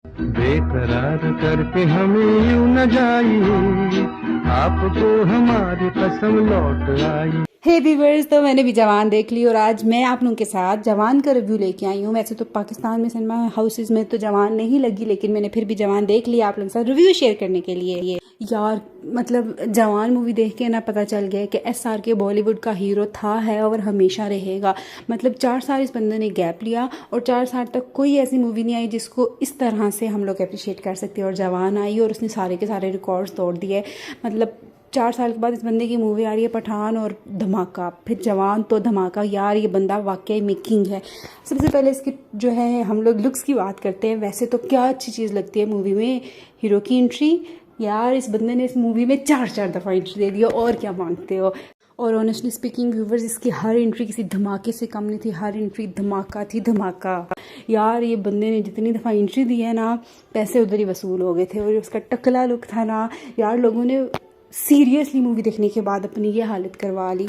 बेकरार करके हमें यूं न जाइए, आपको हमारी कसम लौट आई। हे व्यूअर्स, तो मैंने भी जवान देख ली और आज मैं आप लोगों के साथ जवान का रिव्यू लेके आई हूँ। वैसे तो पाकिस्तान में सिनेमा हाउसेज में तो जवान नहीं लगी, लेकिन मैंने फिर भी जवान देख लिया आप लोगों के साथ रिव्यू शेयर करने के लिए। यार मतलब जवान मूवी देख के ना पता चल गया कि SRK बॉलीवुड का हीरो था, है और हमेशा रहेगा। मतलब 4 साल इस बंदे ने गैप लिया और 4 साल तक कोई ऐसी मूवी नहीं आई जिसको इस तरह से हम लोग अप्रिशिएट कर सकते हैं। और जवान आई और उसने सारे के सारे रिकॉर्ड्स तोड़ दिए। मतलब 4 साल के बाद इस बंदे की मूवी आ रही है पठान और धमाका, फिर जवान तो धमाका। यार ये बंदा वाकई में किंग है। सबसे पहले इसकी जो है हम लोग लुक्स की बात करते हैं। वैसे तो क्या अच्छी चीज़ लगती है मूवी में हीरो की एंट्री। यार इस बंदे ने इस मूवी में 4 दफ़ा एंट्री दे दी और क्या मांगते हो। और ऑनेस्टली स्पीकिंग व्यूवर्स, इसकी हर एंट्री किसी धमाके से कम नहीं थी। हर एंट्री धमाका थी, धमाका। यार ये बंदे ने जितनी दफ़ा एंट्री दी है ना, पैसे उधर ही वसूल हो गए थे। और उसका टकला लुक था ना यार, लोगों ने सीरियसली मूवी देखने के बाद अपनी ये हालत करवा ली।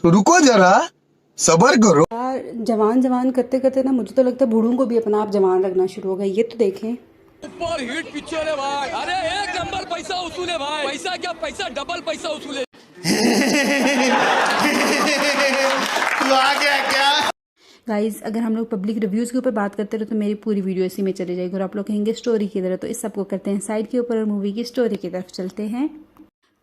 तो रुको जरा, सबर करो। यार जवान जवान करते करते ना मुझे तो लगता है बूढ़ों को भी अपना आप जवान लगना शुरू हो गया। ये तो देखें, सुपर हिट पिक्चर है भाई। अरे एक नंबर पैसा वसूले भाई। पैसा क्या पैसा, डबल पैसा वसूले। तू आ गया क्या? गाइज अगर हम लोग पब्लिक रिव्यूज़ के ऊपर बात करते रहे तो मेरी पूरी वीडियो इसी में चली जाएगी। और आप लोग कहेंगे स्टोरी की तरह, तो इस सबको करते हैं साइड के ऊपर और मूवी की स्टोरी की तरफ चलते हैं।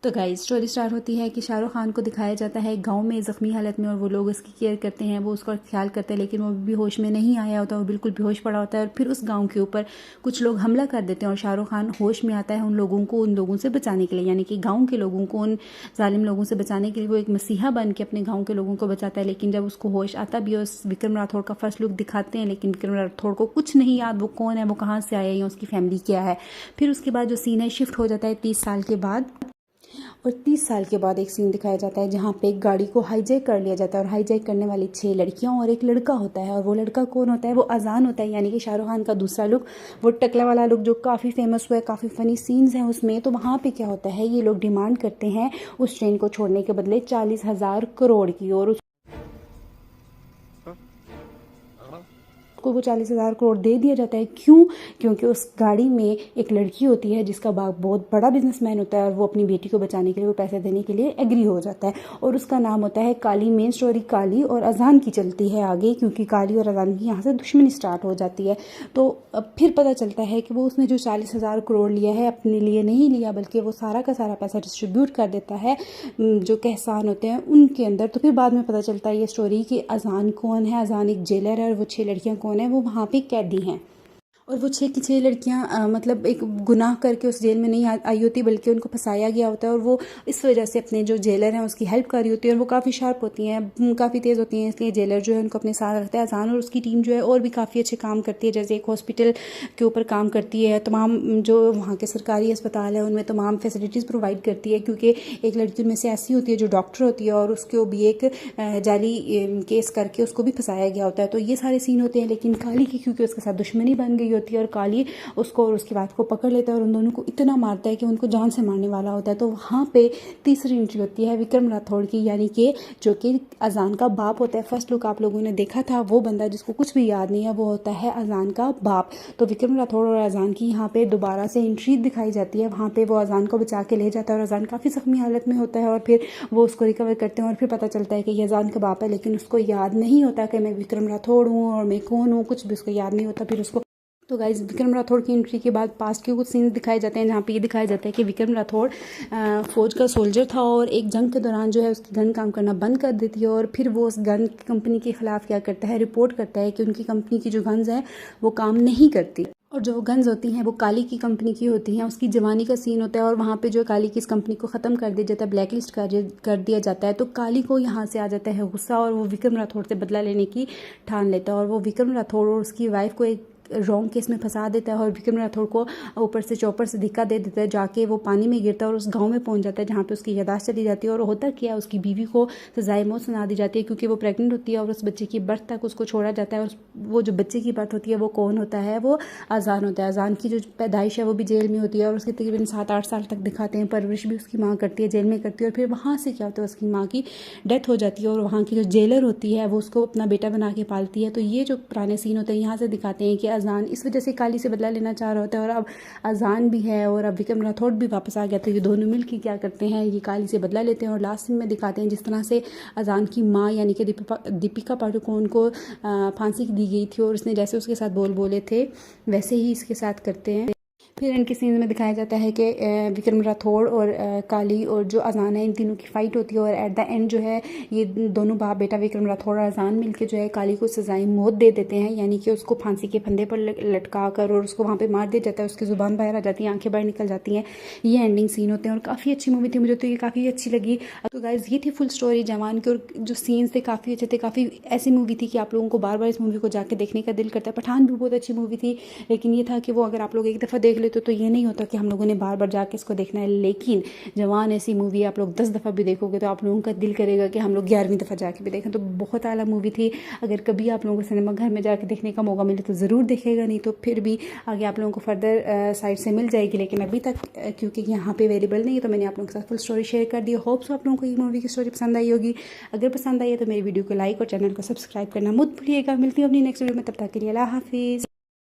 तो गाइस स्टोरी स्टार्ट होती है कि शाहरुख खान को दिखाया जाता है गांव में ज़ख्मी हालत में, और वो लोग उसकी केयर करते हैं, वो उसका ख्याल करते हैं, लेकिन वो भी होश में नहीं आया होता, वो बिल्कुल बेहोश पड़ा होता है। और फिर उस गांव के ऊपर कुछ लोग हमला कर देते हैं और शाहरुख खान होश में आता है उन लोगों से बचाने के लिए, यानी कि गाँव के लोगों को उन जालिम लोगों से बचाने के लिए वो एक मसीहा बन के अपने गाँव के लोगों को बचाता है। लेकिन जब उसको होश आता भी है, उस विक्रम राठौड़ का फर्स्ट लुक दिखाते हैं, लेकिन विक्रम राठौड़ को कुछ नहीं याद वो कौन है, वो कहाँ से आया है या उसकी फैमिली क्या है। फिर उसके बाद जो सीन है शिफ्ट हो जाता है 30 साल के बाद। और 30 साल के बाद एक सीन दिखाया जाता है जहाँ पे एक गाड़ी को हाईजैक कर लिया जाता है, और हाईजैक करने वाली 6 लड़कियां और एक लड़का होता है। और वो लड़का कौन होता है? वो अजान होता है, यानी कि शाहरुख खान का दूसरा लुक, वो टकला वाला लुक जो काफ़ी फेमस हुआ है, काफ़ी फ़नी सीन्स हैं उसमें। तो वहाँ पे क्या होता है, ये लोग डिमांड करते हैं उस ट्रेन को छोड़ने के बदले 40,000 करोड़ की। और को वो 40,000 करोड़ दे दिया जाता है। क्यों? क्योंकि उस गाड़ी में एक लड़की होती है जिसका बाप बहुत बड़ा बिजनेसमैन होता है, और वो अपनी बेटी को बचाने के लिए वो पैसे देने के लिए एग्री हो जाता है। और उसका नाम होता है काली। मेन स्टोरी काली और अजान की चलती है आगे, क्योंकि काली और अजान की यहाँ से दुश्मनी स्टार्ट हो जाती है। तो अब फिर पता चलता है कि वो उसने जो 40,000 करोड़ लिया है अपने लिए नहीं लिया, बल्कि वो सारा का सारा पैसा डिस्ट्रीब्यूट कर देता है जो कहसान होते हैं उनके अंदर। तो फिर बाद में पता चलता है ये स्टोरी कि अजान कौन है। अजान एक जेलर है और वो 6 लड़कियाँ कौन है, वो वहाँ पे कैदी हैं। और वो 6 की 6 लड़कियाँ मतलब एक गुनाह करके उस जेल में नहीं आई होती, बल्कि उनको फंसाया गया होता है। और वो इस वजह से अपने जो जेलर हैं उसकी हेल्प कर रही होती है, और वो काफ़ी शार्प होती हैं, काफ़ी तेज़ होती हैं, इसलिए जेलर जो है उनको अपने साथ रखता है। अजान और उसकी टीम जो है और भी काफ़ी अच्छे काम करती है, जैसे एक हॉस्पिटल के ऊपर काम करती है, तमाम जो वहाँ के सरकारी अस्पताल है उनमें तमाम फैसिलिटीज़ प्रोवाइड करती है। क्योंकि एक लड़की में से ऐसी होती है जो डॉक्टर होती है, और उसको भी एक जाली केस करके उसको भी फंसाया गया होता है। तो ये सारे सीन होते हैं। लेकिन काली की क्योंकि उसके साथ दुश्मनी बन गई होती है, और काली उसको और उसकी बात को पकड़ लेता है और उन दोनों को इतना मारता है कि उनको जान से मारने वाला होता है। तो वहाँ पे तीसरी एंट्री होती है विक्रम राठौड़ की, यानी कि जो कि अजान का बाप होता है। फर्स्ट लुक आप लोगों ने देखा था, वो बंदा जिसको कुछ भी याद नहीं है वो होता है अजान का बाप। तो विक्रम राठौड़ और अजान की यहाँ पे दोबारा से एंट्री दिखाई जाती है। वहाँ पे वो अजान को बचा के ले जाता है और अजान काफ़ी जख्मी हालत में होता है, और फिर वो उसको रिकवर करते हैं। और फिर पता चलता है कि ये अजान का बाप है, लेकिन उसको याद नहीं होता कि मैं विक्रम राठौड़ हूँ और मैं कौन हूँ, कुछ भी उसको याद नहीं होता। फिर उसको तो गाइज विक्रम राठौड़ की एंट्री के बाद पास्ट के कुछ सीन्स दिखाए जाते हैं, जहाँ पे ये दिखाया जाता है कि विक्रम राठौड़ फौज का सोल्जर था, और एक जंग के दौरान जो है उसकी गन काम करना बंद कर देती है। और फिर वो उस गन कंपनी के ख़िलाफ़ क्या करता है, रिपोर्ट करता है कि उनकी कंपनी की जो गन्स हैं वो काम नहीं करती, और जो गन्स होती हैं वो काली की कंपनी की होती हैं। उसकी जवानी का सीन होता है, और वहाँ पे जो काली की इस कंपनी को ख़त्म कर दिया जाता है, ब्लैक लिस्ट कर दिया जाता है। तो काली को यहाँ से आ जाता है गुस्सा, और वो विक्रम राठौड़ से बदला लेने की ठान लेता है। और वो विक्रम राठौड़ और उसकी वाइफ को एक रॉन्ग केस में फंसा देता है और विक्रम राठौड़ को ऊपर से चौपर से धक्का दे देता है, जाके वो पानी में गिरता है और उस गांव में पहुंच जाता है जहाँ पे उसकी यादाश्त चली जाती है। और होता क्या है, उसकी बीवी को सजाए मौत सुना दी जाती है क्योंकि वो प्रेग्नेंट होती है और उस बच्चे की बर्थ तक उसको छोड़ा जाता है। और वो जो बच्चे की बर्थ होती है वो कौन होता है, वो अजान होता है। अजान की जो पैदाइश है वो भी जेल में होती है और उसके तकरीबन 7-8 साल तक दिखाते हैं। परवरिश भी उसकी माँ करती है, जेल में करती है। और फिर वहाँ से क्या होता है, उसकी माँ की डेथ हो जाती है और वहाँ की जो जेलर होती है वो उसको अपना बेटा बना के पालती है। तो ये जो पुराने सीन होते हैं यहाँ से दिखाते हैं कि अजान इस वजह से काली से बदला लेना चाह रहा होता है और अब अजान भी है और अब विक्रम राठौड़ भी वापस आ गया। तो ये दोनों मिल के क्या करते हैं, ये काली से बदला लेते हैं। और लास्ट सीन में दिखाते हैं जिस तरह से अजान की माँ यानी कि दीपिका पादुकोण को फांसी दी गई थी और उसने जैसे उसके साथ बोले थे वैसे ही इसके साथ करते हैं। फिर इनके सीन में दिखाया जाता है कि विक्रम राठौड़ और काली और जो अजान है इन तीनों की फ़ाइट होती है और एट द एंड जो है ये दोनों बाप बेटा विक्रम राठौड़ और अजान मिलकर जो है काली को सजाए मौत दे देते हैं, यानी कि उसको फांसी के फंदे पर लटका कर और उसको वहाँ पे मार दिया जाता है। उसकी ज़ुबान बाहर आ जाती है, आंखें बाहर निकल जाती हैं। ये एंडिंग सीन होते हैं और काफ़ी अच्छी मूवी थी, मुझे तो ये काफ़ी अच्छी लगी। तो गाइज़ ये थी फुल स्टोरी जवान की और जो सीन्स थे काफ़ी अच्छे थे। काफ़ी ऐसी मूवी थी कि आप लोगों को बार बार इस मूवी को जाके देखने का दिल करता है। पठान भी बहुत अच्छी मूवी थी, लेकिन ये था कि वो अगर आप लोग एक दफ़ा देख लेते तो ये नहीं होता कि हम लोगों ने बार बार जाके इसको देखना है। लेकिन जवान ऐसी मूवी आप लोग 10 दफ़ा भी देखोगे तो आप लोगों का दिल करेगा कि हम लोग 11वीं दफ़ा जाके भी देखें। तो बहुत आला मूवी थी। अगर कभी आप लोगों को सिनेमा घर में जाके देखने का मौका मिले तो ज़रूर देखेगा, नहीं तो फिर भी आगे आप लोगों को फर्दर साइट से मिल जाएगी। लेकिन अभी तक क्योंकि यहाँ पे अवेलेबल नहीं है तो मैंने आप लोगों के साथ फुल स्टोरी शेयर कर दी। होप सो आप लोगों को ये मूवी की स्टोरी पसंद आई होगी। अगर पसंद आई है तो मेरी वीडियो को लाइक और चैनल को सब्सक्राइब करना मत भूलिएगा। मिलती हूँ अपनी नेक्स्ट वीडियो में, तब तक के लिए अल्लाह हाफिज़।